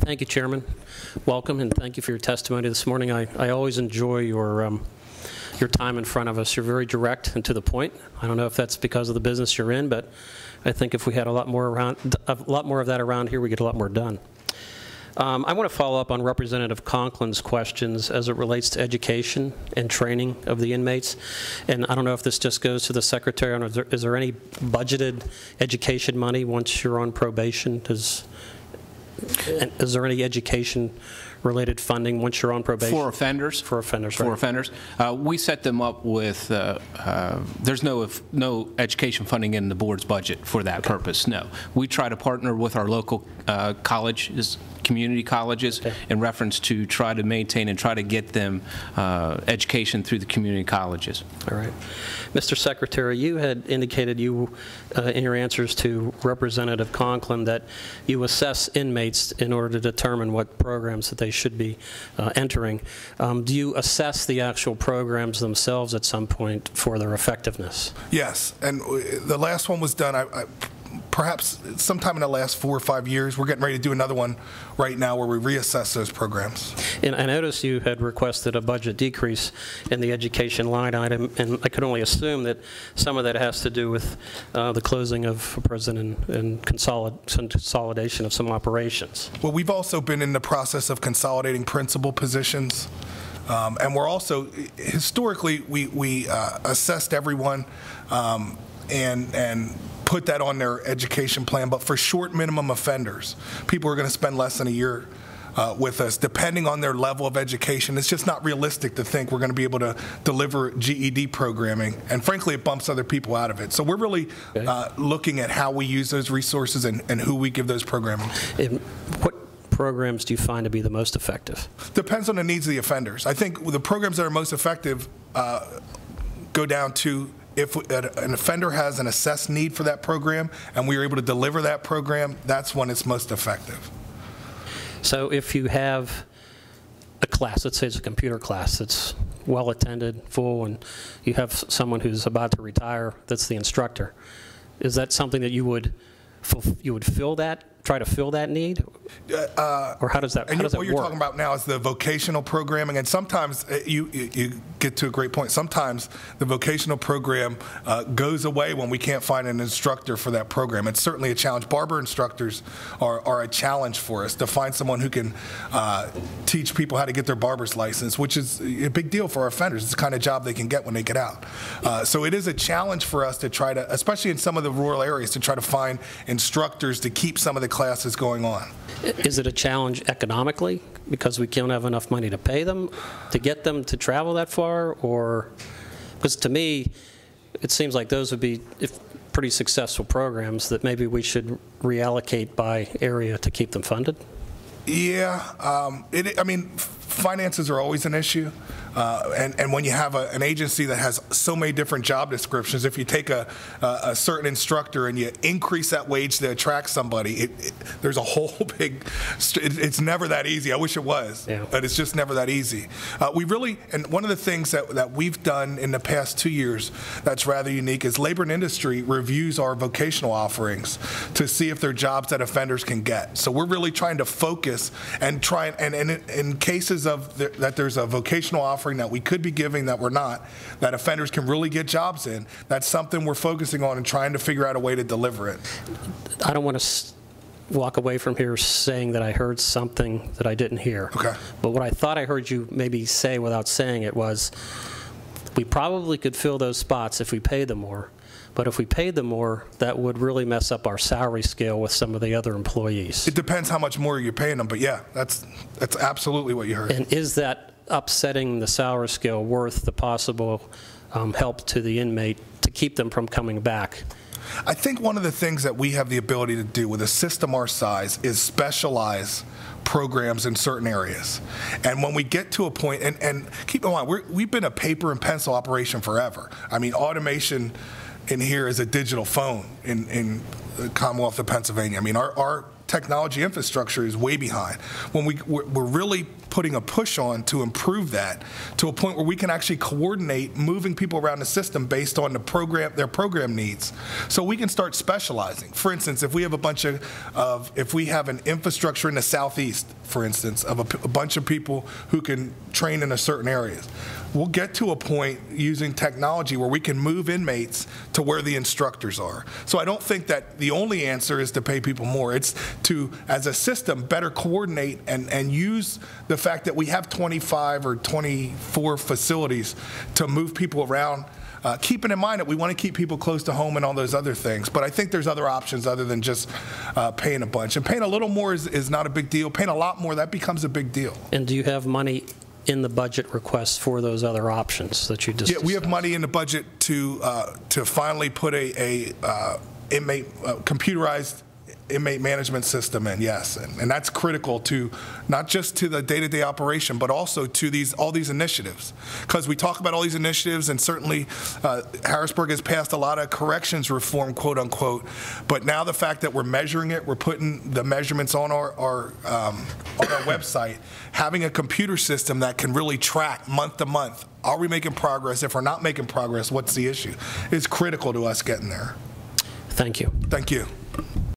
Thank you, Chairman. Welcome, and thank you for your testimony this morning. I always enjoy your time in front of us. You're very direct and to the point. I don't know if that's because of the business you're in, but I think if we had a lot more of that around here, we get a lot more done. I want to follow up on Representative Conklin's questions as it relates to education and training of the inmates. And I don't know if this just goes to the Secretary. I don't know, is there any budgeted education money once you're on probation? Is there any education-related funding once you're on probation? For offenders? For offenders, For right. offenders. We set them up with, there's no education funding in the board's budget for that purpose, no. We try to partner with our local colleges, community colleges, in reference to try to maintain and try to get them education through the community colleges. All right. Mr. Secretary, you had indicated in your answers to Representative Conklin that you assess inmates in order to determine what programs that they should be entering. Do you assess the actual programs themselves at some point for their effectiveness? Yes, and the last one was done, perhaps sometime in the last 4 or 5 years. We're getting ready to do another one right now where we reassess those programs. And I noticed you had requested a budget decrease in the education line item, and I could only assume that some of that has to do with the closing of prison and consolidation of some operations. Well, we've also been in the process of consolidating principal positions. And we're also, historically, we assessed everyone and put that on their education plan, but for short minimum offenders, people are going to spend less than a year with us, depending on their level of education. It's just not realistic to think we're going to be able to deliver GED programming, and frankly, it bumps other people out of it. So we're really looking at how we use those resources and who we give those programming. What programs do you find to be the most effective? Depends on the needs of the offenders. I think the programs that are most effective go down to if an offender has an assessed need for that program and we are able to deliver that program, that's when it's most effective. So if you have a class, let's say it's a computer class that's well attended, full, and you have someone who's about to retire that's the instructor, is that something that you would fill that, try to fill that need? Or how does that work? What you're talking about now is the vocational programming, and sometimes you get to a great point. Sometimes the vocational program goes away when we can't find an instructor for that program. It's certainly a challenge. Barber instructors are a challenge for us to find someone who can teach people how to get their barber's license, which is a big deal for our offenders. It's the kind of job they can get when they get out. So it is a challenge for us to try to, especially in some of the rural areas, to try to find instructors to keep some of the classes going on. Is it a challenge economically because we don't have enough money to pay them to get them to travel that far? Or because to me it seems like those would be pretty successful programs that maybe we should reallocate by area to keep them funded? Yeah, I mean, finances are always an issue. And when you have an agency that has so many different job descriptions, if you take a certain instructor and you increase that wage to attract somebody, there's a whole big, it's never that easy. I wish it was, but it's just never that easy. And one of the things that we've done in the past 2 years that's rather unique is Labor and Industry reviews our vocational offerings to see if they're jobs that offenders can get. So we're really trying to focus and try, and in cases of that there's a vocational offering that we could be giving that we're not, that offenders can really get jobs in, that's something we're focusing on and trying to figure out a way to deliver it. I don't want to walk away from here saying that I heard something that I didn't hear. Okay. But what I thought I heard you maybe say without saying it was, we probably could fill those spots if we paid them more. But if we paid them more, that would really mess up our salary scale with some of the other employees. It depends how much more you're paying them, but yeah, that's absolutely what you heard. And is that upsetting the salary scale worth the possible help to the inmate to keep them from coming back? I think one of the things that we have the ability to do with a system our size is specialize programs in certain areas. And when we get to a point, and keep in mind, we've been a paper and pencil operation forever. I mean, automation in here is a digital phone in the Commonwealth of Pennsylvania. I mean, our technology infrastructure is way behind. When we're really putting a push on to improve that to a point where we can actually coordinate moving people around the system based on their program needs, so we can start specializing. For instance, if we have if we have an infrastructure in the Southeast, for instance, of a bunch of people who can train in a certain areas, we'll get to a point using technology where we can move inmates to where the instructors are. So I don't think that the only answer is to pay people more. It's to, as a system, better coordinate and use the fact that we have 25 or 24 facilities to move people around, keeping in mind that we want to keep people close to home and all those other things. But I think there's other options other than just paying a bunch. And paying a little more is not a big deal. Paying a lot more, that becomes a big deal. And do you have money in the budget request for those other options that you just discussed? Yeah, we have money in the budget to finally put a computerized inmate management system in, yes, and that's critical to not just to the day-to-day operation, but also to all these initiatives. Because we talk about all these initiatives, and certainly Harrisburg has passed a lot of corrections reform, quote unquote. But now the fact that we're measuring it, we're putting the measurements on our website, having a computer system that can really track month to month. Are we making progress? If we're not making progress, what's the issue? It's critical to us getting there. Thank you. Thank you.